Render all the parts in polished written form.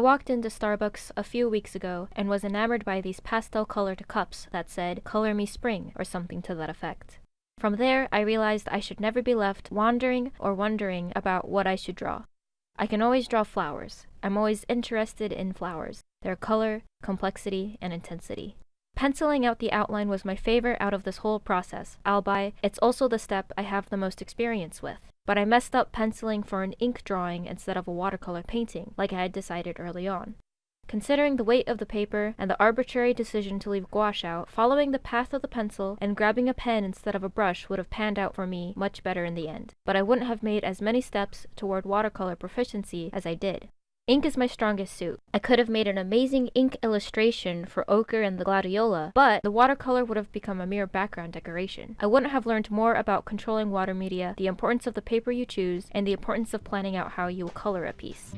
walked into Starbucks a few weeks ago and was enamored by these pastel-colored cups that said, "Color me spring," or something to that effect. From there, I realized I should never be left wandering or wondering about what I should draw. I can always draw flowers. I'm always interested in flowers, their color, complexity, and intensity. Penciling out the outline was my favorite out of this whole process, albeit it's also the step I have the most experience with. But I messed up penciling for an ink drawing instead of a watercolor painting, like I had decided early on. Considering the weight of the paper and the arbitrary decision to leave gouache out, following the path of the pencil and grabbing a pen instead of a brush would have panned out for me much better in the end. But I wouldn't have made as many steps toward watercolor proficiency as I did. Ink is my strongest suit. I could have made an amazing ink illustration for Ochre and the Gladiola, but the watercolor would have become a mere background decoration. I wouldn't have learned more about controlling water media, the importance of the paper you choose, and the importance of planning out how you will color a piece.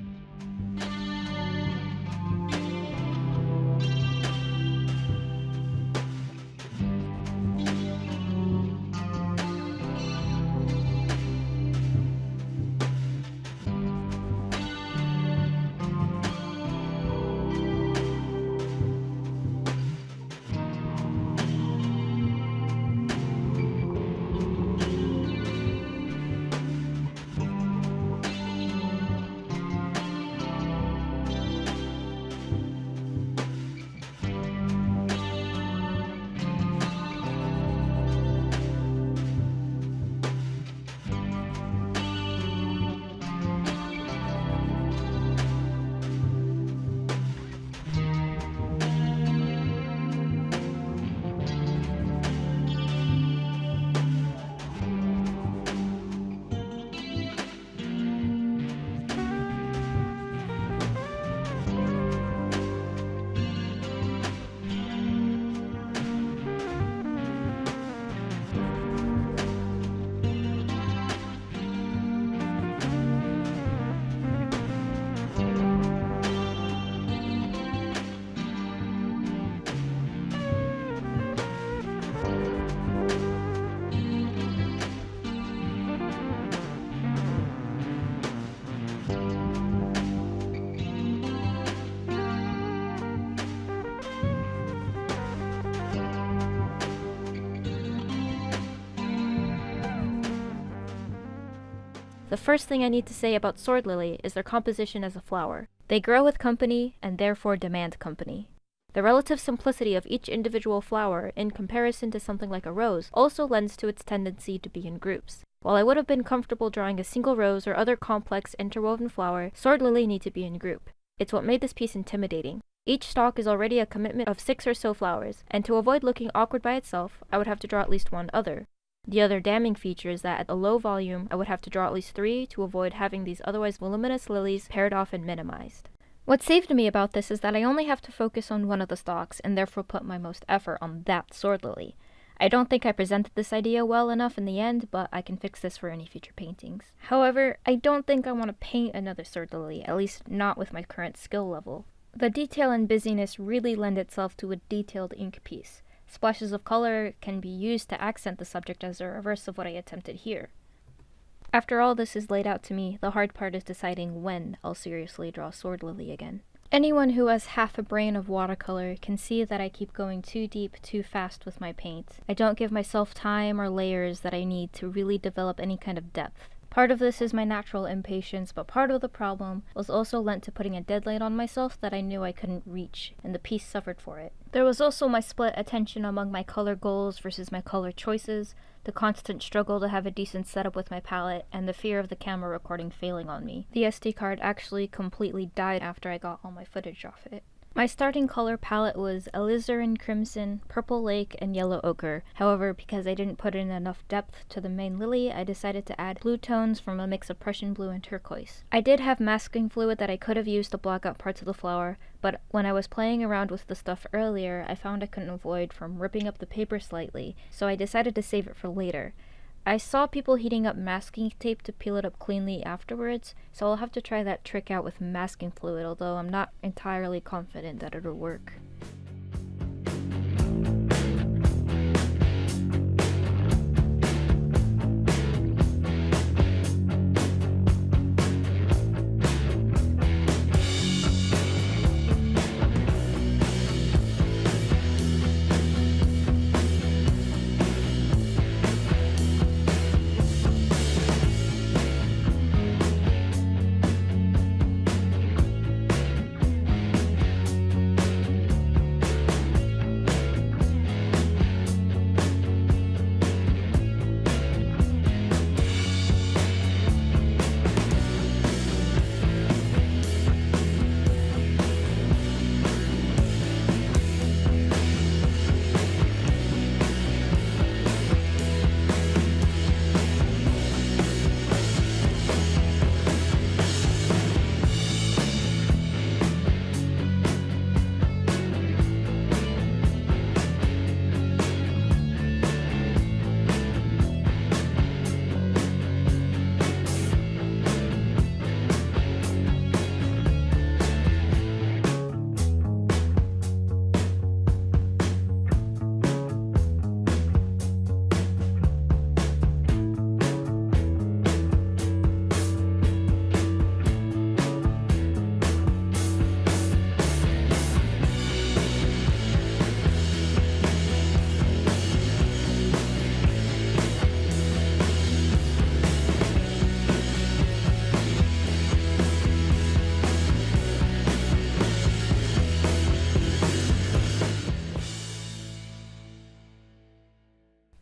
The first thing I need to say about sword lily is their composition as a flower. They grow with company and therefore demand company. The relative simplicity of each individual flower in comparison to something like a rose also lends to its tendency to be in groups. While I would have been comfortable drawing a single rose or other complex interwoven flower, sword lily need to be in group. It's what made this piece intimidating. Each stalk is already a commitment of 6 or so flowers, and to avoid looking awkward by itself, I would have to draw at least one other. The other damning feature is that at a low volume, I would have to draw at least 3 to avoid having these otherwise voluminous lilies paired off and minimized. What saved me about this is that I only have to focus on one of the stalks and therefore put my most effort on that sword lily. I don't think I presented this idea well enough in the end, but I can fix this for any future paintings. However, I don't think I want to paint another sword lily, at least not with my current skill level. The detail and busyness really lend itself to a detailed ink piece. Splashes of color can be used to accent the subject as a reverse of what I attempted here. After all this is laid out to me, the hard part is deciding when I'll seriously draw sword lily again. Anyone who has half a brain of watercolor can see that I keep going too deep, too fast with my paint. I don't give myself time or layers that I need to really develop any kind of depth. Part of this is my natural impatience, but part of the problem was also lent to putting a deadline on myself that I knew I couldn't reach, and the piece suffered for it. There was also my split attention among my color goals versus my color choices, the constant struggle to have a decent setup with my palette, and the fear of the camera recording failing on me. The SD card actually completely died after I got all my footage off it. My starting color palette was alizarin crimson, purple lake, and yellow ochre. However, because I didn't put in enough depth to the main lily, I decided to add blue tones from a mix of Prussian blue and turquoise. I did have masking fluid that I could have used to block out parts of the flower, but when I was playing around with the stuff earlier, I found I couldn't avoid from ripping up the paper slightly, so I decided to save it for later. I saw people heating up masking tape to peel it up cleanly afterwards, so I'll have to try that trick out with masking fluid, although I'm not entirely confident that it'll work.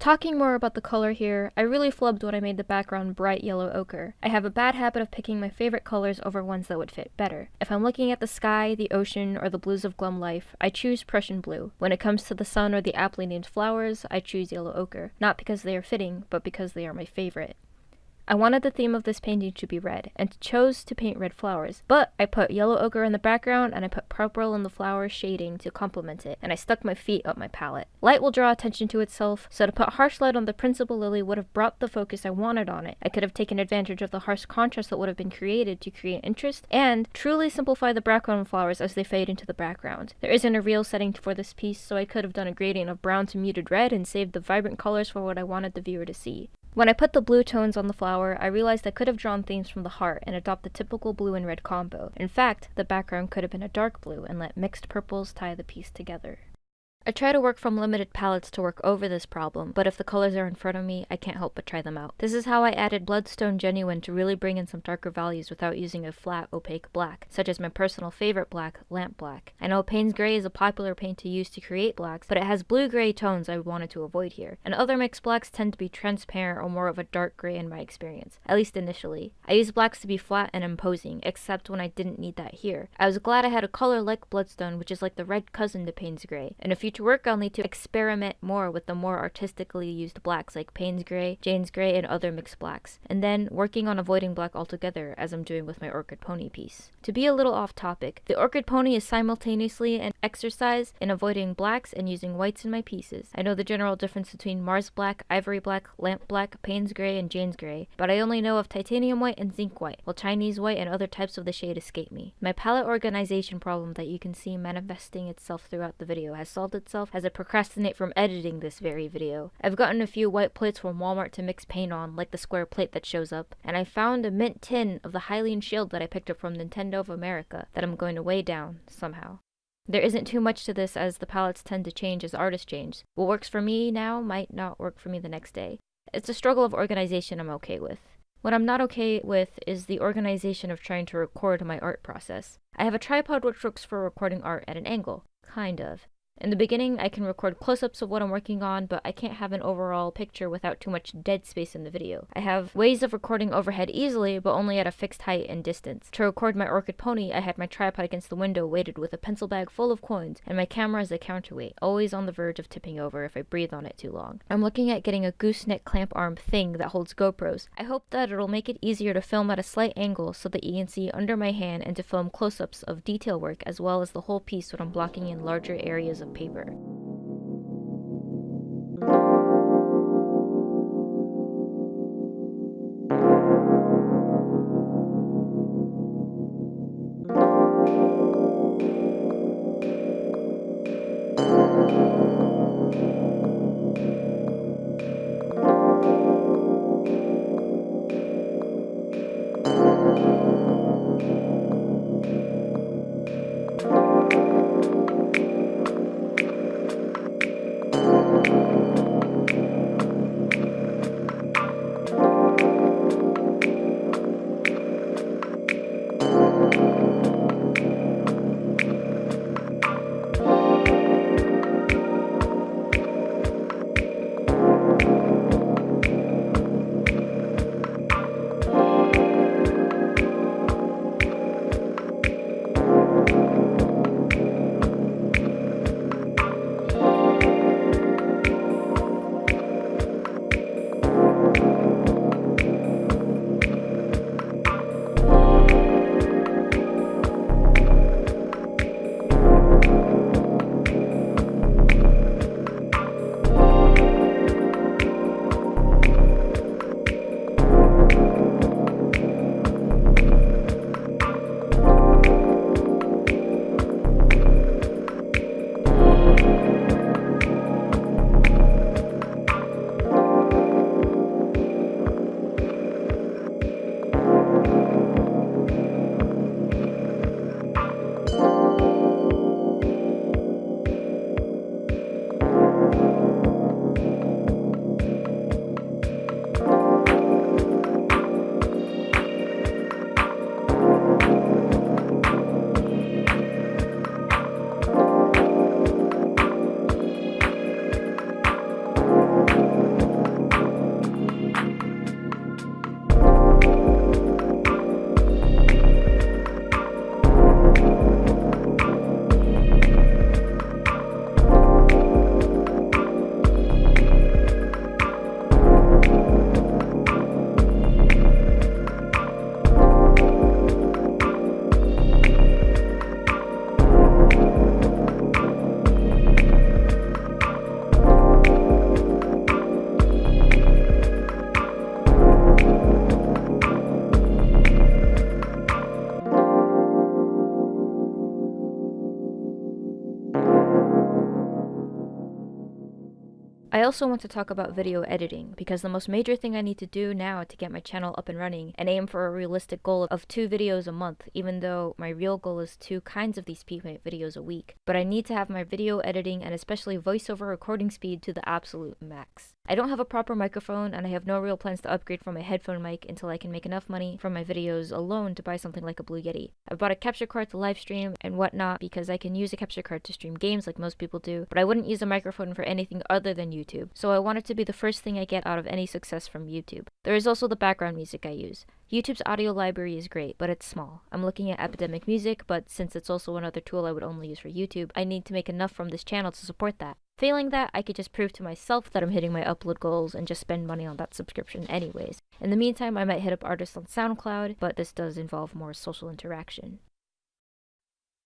Talking more about the color here, I really flubbed when I made the background bright yellow ochre. I have a bad habit of picking my favorite colors over ones that would fit better. If I'm looking at the sky, the ocean, or the blues of glum life, I choose Prussian blue. When it comes to the sun or the aptly named flowers, I choose yellow ochre, not because they are fitting, but because they are my favorite. I wanted the theme of this painting to be red, and chose to paint red flowers, but I put yellow ochre in the background and I put purple in the flower shading to complement it, and I stuck my feet up my palette. Light will draw attention to itself, so to put harsh light on the principal lily would have brought the focus I wanted on it. I could have taken advantage of the harsh contrast that would have been created to create interest, and truly simplify the background flowers as they fade into the background. There isn't a real setting for this piece, so I could have done a gradient of brown to muted red and saved the vibrant colors for what I wanted the viewer to see. When I put the blue tones on the flower, I realized I could have drawn themes from the heart and adopt the typical blue and red combo. In fact, the background could have been a dark blue and let mixed purples tie the piece together. I try to work from limited palettes to work over this problem, but if the colors are in front of me, I can't help but try them out. This is how I added Bloodstone Genuine to really bring in some darker values without using a flat, opaque black, such as my personal favorite black, Lamp Black. I know Payne's Gray is a popular paint to use to create blacks, but it has blue-gray tones I wanted to avoid here, and other mixed blacks tend to be transparent or more of a dark gray in my experience, at least initially. I use blacks to be flat and imposing, except when I didn't need that here. I was glad I had a color like Bloodstone, which is like the red cousin to Payne's Gray. In a future work, I'll need to experiment more with the more artistically used blacks like Payne's Gray, Jane's Gray, and other mixed blacks, and then working on avoiding black altogether as I'm doing with my Orchid Pony piece. To be a little off topic, the Orchid Pony is simultaneously an exercise in avoiding blacks and using whites in my pieces. I know the general difference between Mars Black, Ivory Black, Lamp Black, Payne's Gray, and Jane's Gray, but I only know of Titanium White and Zinc White, while Chinese White and other types of the shade escape me. My palette organization problem that you can see manifesting itself throughout the video has solved itself as I procrastinate from editing this very video. I've gotten a few white plates from Walmart to mix paint on, like the square plate that shows up, and I found a mint tin of the Hylian shield that I picked up from Nintendo of America that I'm going to weigh down somehow. There isn't too much to this as the palettes tend to change as artists change. What works for me now might not work for me the next day. It's a struggle of organization I'm okay with. What I'm not okay with is the organization of trying to record my art process. I have a tripod which works for recording art at an angle. Kind of. In the beginning, I can record close-ups of what I'm working on, but I can't have an overall picture without too much dead space in the video. I have ways of recording overhead easily, but only at a fixed height and distance. To record my Orchid Pony, I had my tripod against the window weighted with a pencil bag full of coins, and my camera as a counterweight, always on the verge of tipping over if I breathe on it too long. I'm looking at getting a gooseneck clamp arm thing that holds GoPros. I hope that it'll make it easier to film at a slight angle so that you can see under my hand and to film close-ups of detail work as well as the whole piece when I'm blocking in larger areas of paper. also want to talk about video editing, because the most major thing I need to do now to get my channel up and running and aim for a realistic goal of 2 videos a month, even though my real goal is 2 kinds of these P-Paint videos a week. But I need to have my video editing and especially voiceover recording speed to the absolute max. I don't have a proper microphone, and I have no real plans to upgrade from my headphone mic until I can make enough money from my videos alone to buy something like a Blue Yeti. I bought a capture card to live stream and whatnot because I can use a capture card to stream games like most people do, but I wouldn't use a microphone for anything other than YouTube, so I want it to be the first thing I get out of any success from YouTube. There is also the background music I use. YouTube's audio library is great, but it's small. I'm looking at Epidemic Music, but since it's also another tool I would only use for YouTube, I need to make enough from this channel to support that. Failing that, I could just prove to myself that I'm hitting my upload goals and just spend money on that subscription anyways. In the meantime, I might hit up artists on SoundCloud, but this does involve more social interaction.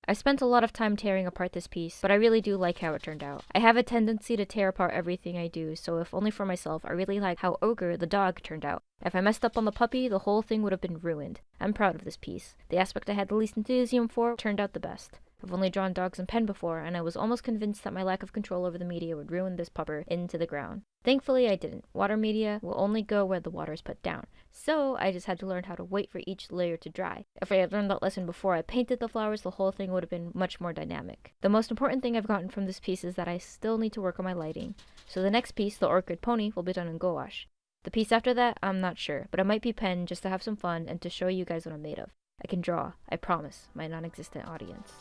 I spent a lot of time tearing apart this piece, but I really do like how it turned out. I have a tendency to tear apart everything I do, so if only for myself, I really like how Ochre, the dog, turned out. If I messed up on the puppy, the whole thing would have been ruined. I'm proud of this piece. The aspect I had the least enthusiasm for turned out the best. I've only drawn dogs in pen before, and I was almost convinced that my lack of control over the media would ruin this pupper into the ground. Thankfully, I didn't. Water media will only go where the water is put down, so I just had to learn how to wait for each layer to dry. If I had learned that lesson before I painted the flowers, the whole thing would have been much more dynamic. The most important thing I've gotten from this piece is that I still need to work on my lighting. So the next piece, the orchid pony, will be done in gouache. The piece after that, I'm not sure, but it might be pen just to have some fun and to show you guys what I'm made of. I can draw, I promise, my non-existent audience.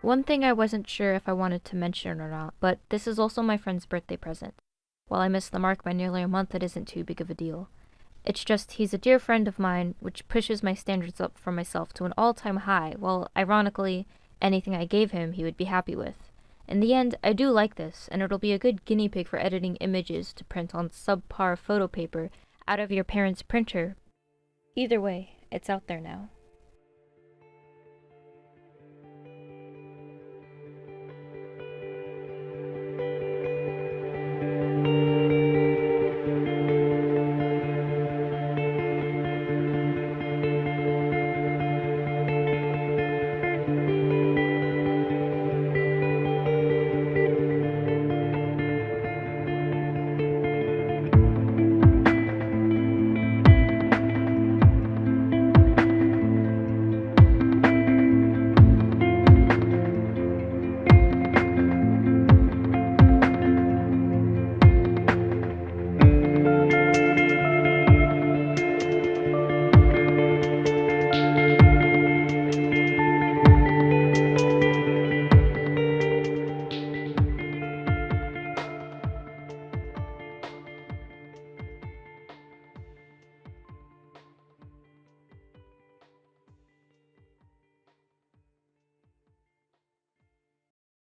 One thing I wasn't sure if I wanted to mention or not, but this is also my friend's birthday present. While I missed the mark by nearly a month, it isn't too big of a deal. It's just he's a dear friend of mine, which pushes my standards up for myself to an all-time high, while, ironically, anything I gave him he would be happy with. In the end, I do like this, and it'll be a good guinea pig for editing images to print on subpar photo paper out of your parents' printer. Either way, it's out there now.